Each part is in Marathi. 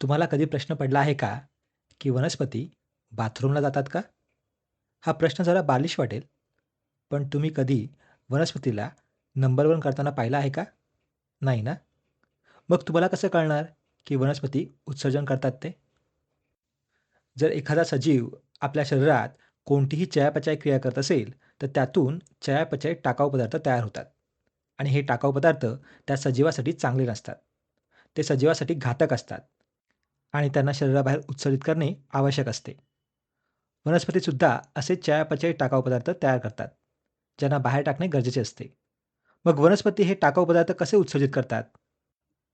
तुम्हाला कधी प्रश्न पडला आहे का, की वनस्पती बाथरूमला जातात का? हा प्रश्न जरा बालिश वाटेल, पण तुम्ही कधी वनस्पतीला नंबर वन करताना पाहिलं आहे का? नाही ना? मग तुम्हाला कसं कळणार, की वनस्पती उत्सर्जन करतात ते? जर एखादा सजीव आपल्या शरीरात कोणतीही चयापचय क्रिया करत असेल, तर त्यातून चयापचय टाकाऊ पदार्थ तयार होतात आणि हे टाकाऊ पदार्थ त्या सजीवासाठी चांगले नसतात. ते सजीवासाठी घातक असतात आणि त्यांना शरीराबाहेर उत्सर्जित करणे आवश्यक असते. वनस्पतीसुद्धा असे चयापचय टाकाऊ पदार्थ तयार करतात, ज्यांना बाहेर टाकणे गरजेचे असते. मग वनस्पती हे टाकाऊ पदार्थ कसे उत्सर्जित करतात?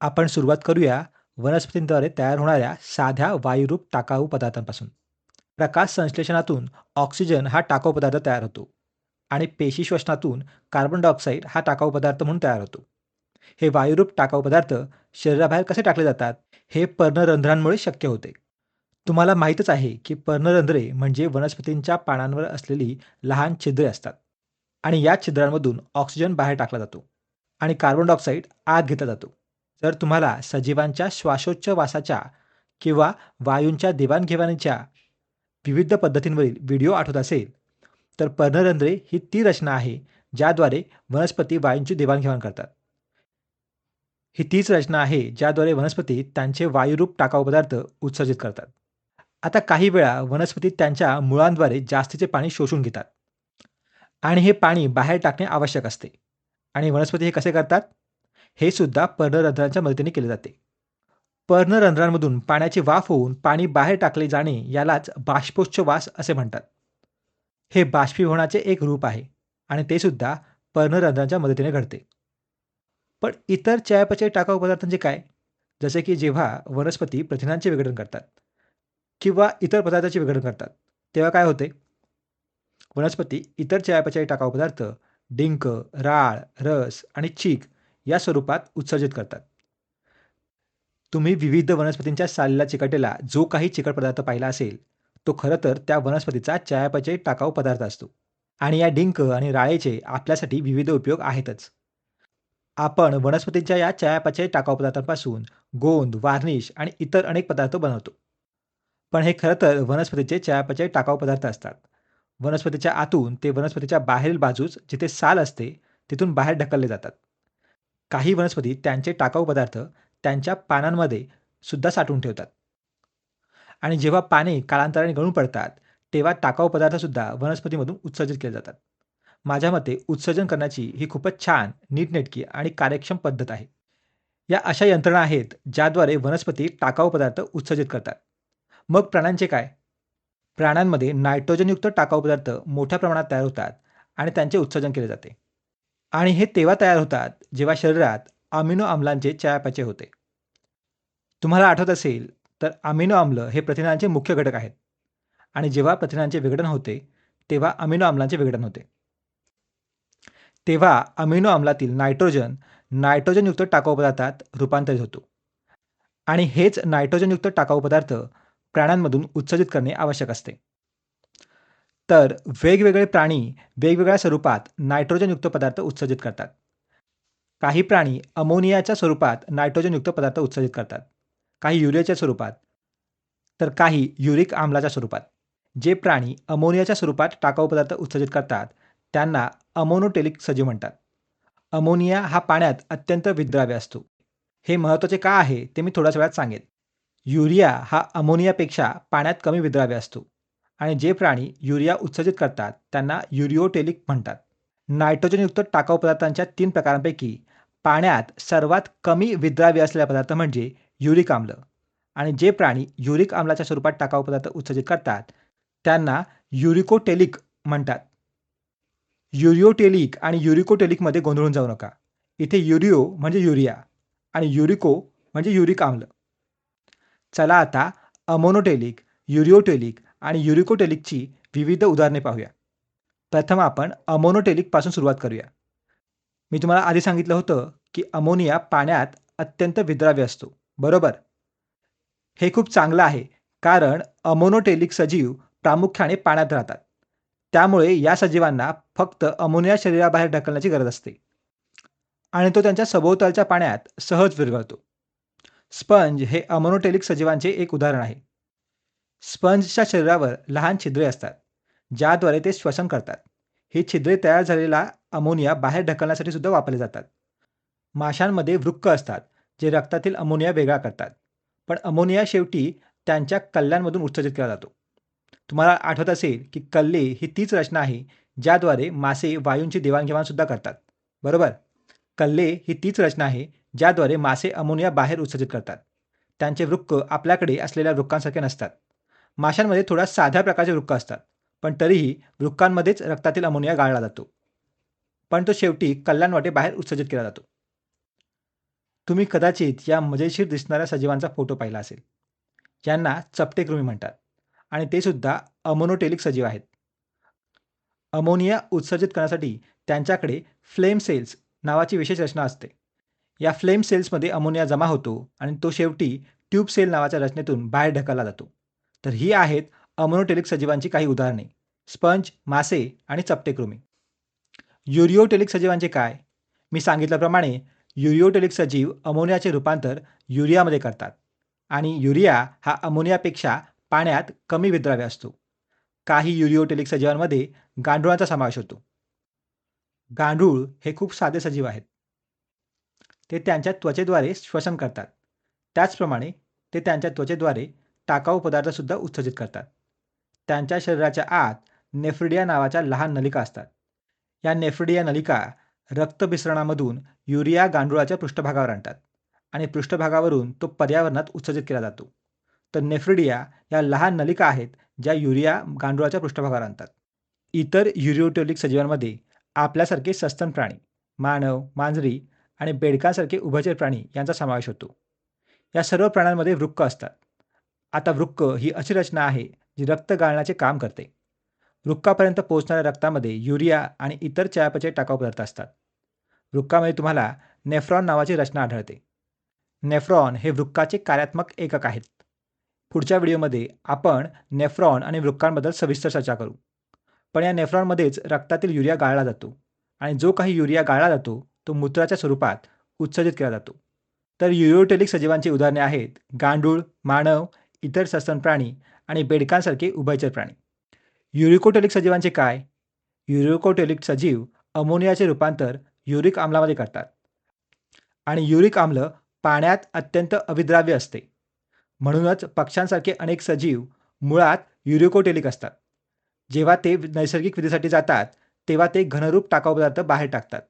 आपण सुरुवात करूया वनस्पतींद्वारे तयार होणाऱ्या साध्या वायुरूप टाकाऊ पदार्थांपासून. प्रकाश संश्लेषणातून ऑक्सिजन हा टाकाऊ पदार्थ तयार होतो आणि पेशी श्वसनातून कार्बन डायऑक्साईड हा टाकाऊ पदार्थ म्हणून तयार होतो. हे वायुरूप टाकाऊ पदार्थ शरीराबाहेर कसे टाकले जातात? हे पर्णरंध्रांमुळे शक्य होते. तुम्हाला माहीतच आहे की पर्णरंध्रे म्हणजे वनस्पतींच्या पानांवर असलेली लहान छिद्रे असतात आणि या छिद्रांमधून ऑक्सिजन बाहेर टाकला जातो आणि कार्बन डायऑक्साईड आत घेतला जातो. जर तुम्हाला सजीवांच्या श्वासोच्छवासाच्या किंवा वायूंच्या देवाणघेवाणीच्या विविध पद्धतींवरील व्हिडिओ आठवत असेल, तर पर्णरंध्रे ही ती रचना आहे ज्याद्वारे वनस्पती वायूंची देवाणघेवाण करतात. ही तीच रचना आहे ज्याद्वारे वनस्पती त्यांचे वायुरूप टाकाऊ पदार्थ उत्सर्जित करतात. आता काही वेळा वनस्पती त्यांच्या मुळांद्वारे जास्तीचे पाणी शोषून घेतात आणि हे पाणी बाहेर टाकणे आवश्यक असते. आणि वनस्पती हे कसे करतात? हे सुद्धा पर्णरंध्रांच्या मदतीने केले जाते. पर्णरंध्रांमधून पाण्याची वाफ होऊन पाणी बाहेर टाकले जाणे यालाच बाष्पोच्छवास असे म्हणतात. हे बाष्पीभवनाचे एक रूप आहे आणि ते सुद्धा पर्णरंध्रांच्या मदतीने घडते. पण इतर चयापचय टाकाऊ पदार्थांचे काय? जसे की जेव्हा वनस्पती प्रथिनांचे विघटन करतात किंवा इतर पदार्थाचे विघटन करतात, तेव्हा काय होते? वनस्पती इतर चयापचय टाकाऊ पदार्थ डिंक, राळ, रस आणि चीक या स्वरूपात उत्सर्जित करतात. तुम्ही विविध वनस्पतींच्या सालीला चिकटलेला जो काही चिकट पदार्थ पाहिला असेल, तो खरं तर त्या वनस्पतीचा चयापचय टाकाऊ पदार्थ असतो. आणि या डिंक आणि राळेचे आपल्यासाठी विविध उपयोग आहेतच. आपण वनस्पतींच्या या चयापचय टाकाऊ पदार्थांपासून गोंद, वार्निश आणि इतर अनेक पदार्थ बनवतो. पण हे खरं तर वनस्पतीचे चयापचय टाकाऊ पदार्थ असतात. वनस्पतीच्या आतून ते वनस्पतीच्या बाहेरील बाजूस जिथे साल असते, तिथून बाहेर ढकलले जातात. काही वनस्पती त्यांचे टाकाऊ पदार्थ त्यांच्या पानांमध्ये सुद्धा साठवून ठेवतात आणि जेव्हा पाने कालांतराने गळून पडतात, तेव्हा टाकाऊ पदार्थसुद्धा वनस्पतीमधून उत्सर्जित केले जातात. माझ्या मते उत्सर्जन करण्याची ही खूपच छान, नीटनेटकी आणि कार्यक्षम पद्धत आहे. या अशा यंत्रणा आहेत, ज्याद्वारे वनस्पती टाकाऊ पदार्थ उत्सर्जित करतात. मग प्राण्यांचे काय? प्राण्यांमध्ये नायट्रोजनयुक्त टाकाऊ पदार्थ मोठ्या प्रमाणात तयार होतात आणि त्यांचे उत्सर्जन केले जाते. आणि हे तेव्हा तयार होतात, जेव्हा शरीरात अमिनो आम्लांचे चयापचय होते. तुम्हाला आठवत असेल, तर अमिनो आम्ल हे प्रथिनांचे मुख्य घटक आहेत आणि जेव्हा प्रथिनांचे विघटन होते, तेव्हा अमिनो आम्लांचे विघटन होते. तेव्हा अमिनो आम्लातील नायट्रोजन नायट्रोजनयुक्त टाकाऊ पदार्थात रूपांतरित होतो आणि हेच नायट्रोजनयुक्त टाकाऊ पदार्थ प्राण्यांमधून उत्सर्जित करणे आवश्यक असते. तर वेगवेगळे प्राणी वेगवेगळ्या स्वरूपात नायट्रोजनयुक्त पदार्थ उत्सर्जित करतात. काही प्राणी अमोनियाच्या स्वरूपात नायट्रोजनयुक्त पदार्थ उत्सर्जित करतात, काही युरियाच्या स्वरूपात, तर काही युरिक आम्लाच्या स्वरूपात. जे प्राणी अमोनियाच्या स्वरूपात टाकाऊ पदार्थ उत्सर्जित करतात, त्यांना अमोनोटेलिक सजीव म्हणतात. अमोनिया हा पाण्यात अत्यंत विद्राव्य असतो. हे महत्त्वाचे का आहे ते मी थोड्याच वेळात सांगेन. युरिया हा अमोनियापेक्षा पाण्यात कमी विद्राव्य असतो आणि जे प्राणी युरिया उत्सर्जित करतात त्यांना युरिओटेलिक म्हणतात. नायट्रोजनयुक्त टाकाऊ पदार्थांच्या 3 प्रकारांपैकी पाण्यात सर्वात कमी विद्राव्य असलेला पदार्थ म्हणजे युरिक आम्ल आणि जे प्राणी युरिक आम्लाच्या स्वरूपात टाकाऊ पदार्थ उत्सर्जित करतात त्यांना युरिकोटेलिक म्हणतात. युरिओटेलिक आणि युरिकोटेलिकमध्ये गोंधळून जाऊ नका. इथे युरिओ म्हणजे युरिया आणि युरिको म्हणजे युरिक आम्ल. चला आता अमोनोटेलिक, युरिओटेलिक आणि युरिकोटेलिकची विविध उदाहरणे पाहूया. प्रथम आपण अमोनोटेलिकपासून सुरुवात करूया. मी तुम्हाला आधी सांगितलं होतं, की अमोनिया पाण्यात अत्यंत विद्राव्य असतो, बरोबर? हे खूप चांगलं आहे, कारण अमोनोटेलिक सजीव प्रामुख्याने पाण्यात राहतात. त्यामुळे या सजीवांना फक्त अमोनिया शरीराबाहेर ढकलण्याची गरज असते आणि तो त्यांच्या सभोवतालच्या पाण्यात सहज विरघळतो. स्पंज हे अमोनोटेलिक सजीवांचे एक उदाहरण आहे. स्पंजच्या शरीरावर लहान छिद्रे असतात, ज्याद्वारे ते श्वसन करतात. ही छिद्रे तयार झालेला अमोनिया बाहेर ढकलण्यासाठी सुद्धा वापरले जातात. माशांमध्ये वृक्क असतात, जे रक्तातील अमोनिया वेगळा करतात. पण अमोनिया शेवटी त्यांच्या कल्ल्यांमधून उत्सर्जित केला जातो. तुम्हाला आठवत असेल की कल्ले ही तीच रचना आहे, ज्याद्वारे मासे वायूंची देवाणघेवाण सुद्धा करतात. बरोबर? कल्ले ही तीच रचना आहे, ज्याद्वारे मासे अमोनिया बाहेर उत्सर्जित करतात. त्यांचे वृक्क आपल्याकडे असलेल्या वृक्कांसारखे नसतात. माशांमध्ये थोड्या साध्या प्रकारचे वृक्क असतात, पण तरीही वृक्कांमध्येच रक्तातील अमोनिया गाळला जातो. पण तो शेवटी कल्ल्यांवाटे बाहेर उत्सर्जित केला जातो. तुम्ही कदाचित या मजेशीर दिसणाऱ्या सजीवांचा फोटो पाहिला असेल, ज्यांना चपटे कृमी म्हणतात आणि ते सुद्धा अमोनोटेलिक सजीव आहेत. अमोनिया उत्सर्जित करण्यासाठी त्यांच्याकडे फ्लेम सेल्स नावाची विशेष रचना असते. या फ्लेम सेल्समध्ये अमोनिया जमा होतो आणि तो शेवटी ट्यूब सेल नावाच्या रचनेतून बाहेर ढकलला जातो. तर ही आहेत अमोनोटेलिक सजीवांची काही उदाहरणे: स्पंज, मासे आणि चपटे कृमी. युरिओटेलिक सजीवांचे काय? मी सांगितल्याप्रमाणे युरिओटेलिक सजीव अमोनियाचे रूपांतर युरियामध्ये करतात आणि युरिया हा अमोनियापेक्षा पाण्यात कमी विद्राव्य असतो. काही युरिओटेलिक सजीवांमध्ये गांडुळाचा समावेश होतो. गांडूळ हे खूप साधे सजीव आहेत. ते त्यांच्या त्वचेद्वारे श्वसन करतात. त्याचप्रमाणे ते त्यांच्या त्वचेद्वारे टाकाऊ पदार्थसुद्धा उत्सर्जित करतात. त्यांच्या शरीराच्या आत नेफ्रिडिया नावाच्या लहान नलिका असतात. या नेफ्रिडिया नलिका रक्तभिसरणामधून युरिया गांडुळाच्या पृष्ठभागावर आणतात आणि पृष्ठभागावरून तो पर्यावरणात उत्सर्जित केला जातो. तर नेफ्रिडिया या लहान नलिका आहेत, ज्या युरिया गांडुळाच्या पृष्ठभागावर आणतात. इतर युरिओटेलिक सजीवांमध्ये आपल्यासारखे सस्तन प्राणी, मानव, मांजरी आणि बेडकांसारखे उभयचर प्राणी यांचा समावेश होतो. या सर्व प्राण्यांमध्ये वृक्क असतात. आता वृक्क ही अशी रचना आहे, जी रक्त गाळण्याचे काम करते. वृक्कापर्यंत पोहोचणाऱ्या रक्तामध्ये युरिया आणि इतर चयापचय टाकाऊ पदार्थ असतात. वृक्कामध्ये तुम्हाला नेफ्रॉन नावाची रचना आढळते. नेफ्रॉन हे वृक्काचे कार्यात्मक एकक आहेत. पुढच्या व्हिडिओमध्ये आपण नेफ्रॉन आणि वृक्कांबद्दल सविस्तर चर्चा करू. पण या नेफ्रॉनमध्येच रक्तातील युरिया गाळला जातो आणि जो काही युरिया गाळला जातो तो मूत्राच्या स्वरूपात उत्सर्जित केला जातो. तर युरिओटेलिक सजीवांची उदाहरणे आहेत गांडूळ, मानव, इतर सस्तन प्राणी आणि बेडकांसारखे उभयचर प्राणी. युरिकोटेलिक सजीवांचे काय? युरिकोटेलिक सजीव अमोनियाचे रूपांतर युरिक आम्लामध्ये करतात आणि युरिक आम्ल पाण्यात अत्यंत अविद्राव्य असते. म्हणूनच पक्ष्यांसारखे अनेक सजीव मुळात युरिकोटेलिक असतात. जेव्हा ते नैसर्गिक विधीसाठी जातात, तेव्हा ते घनरूप टाकाऊ पदार्थ बाहेर टाकतात.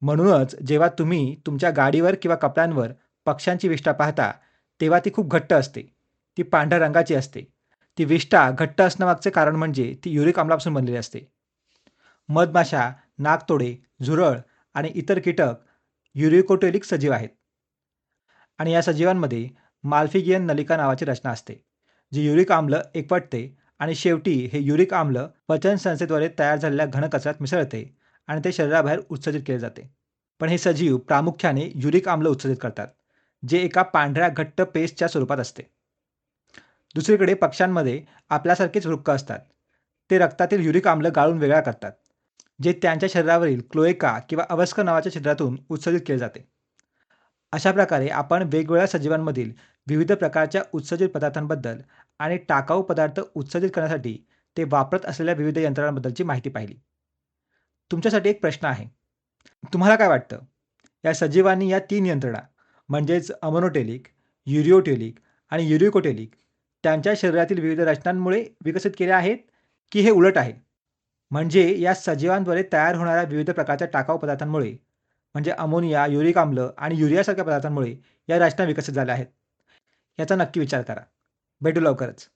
म्हणूनच जेव्हा तुम्ही तुमच्या गाडीवर किंवा कपड्यांवर पक्ष्यांची विष्ठा पाहता, तेव्हा ती खूप घट्ट असते. ती पांढऱ्या रंगाची असते. ती विष्ठा घट्ट असण्यामागचे कारण म्हणजे ती युरिक आम्लापासून बनलेली असते. मधमाशा, नाकतोडे, झुरळ आणि इतर कीटक युरिकोटेलिक सजीव आहेत. आणि या सजीवांमध्ये माल्फिगियन नलिका नावाची रचना असते, जी युरिक आम्ल एकवटते आणि शेवटी हे युरिक आम्ल पचन संस्थेद्वारे तयार झालेल्या घनकचऱ्यात मिसळते आणि ते शरीराबाहेर उत्सर्जित केले जाते. पण हे सजीव प्रामुख्याने युरिक आम्ल उत्सर्जित करतात, जे एका पांढऱ्या घट्ट पेस्टच्या स्वरूपात असते. दुसरीकडे पक्ष्यांमध्ये आपल्यासारखेच वृक्क असतात. ते रक्तातील युरिक आम्ल गाळून वेगळा करतात, जे त्यांच्या शरीरावरील क्लोएका किंवा अवस्कर नावाच्या छिद्रातून उत्सर्जित केले जाते. अशा प्रकारे आपण वेगवेगळ्या सजीवांमधील विविध प्रकारच्या उत्सर्जित पदार्थांबद्दल आणि टाकाऊ पदार्थ उत्सर्जित करण्यासाठी ते वापरत असलेल्या विविध यंत्रणांबद्दलची माहिती पाहिली. तुमच्यासाठी एक प्रश्न आहे. तुम्हाला काय वाटतं? या सजीवांनी या 3 यंत्रणा म्हणजेच अमोनोटेलिक, युरिओटेलिक आणि युरिकोटेलिक त्यांच्या शरीरातील विविध रचनांमुळे विकसित केल्या आहेत, की हे उलट आहे? म्हणजे या सजीवांद्वारे तयार होणाऱ्या विविध प्रकारच्या टाकाऊ पदार्थांमुळे म्हणजे अमोनिया, युरिक आम्ल आणि युरियासारख्या पदार्थांमुळे या रचना विकसित झाल्या आहेत. याचा नक्की विचार करा. भेटू लवकरच.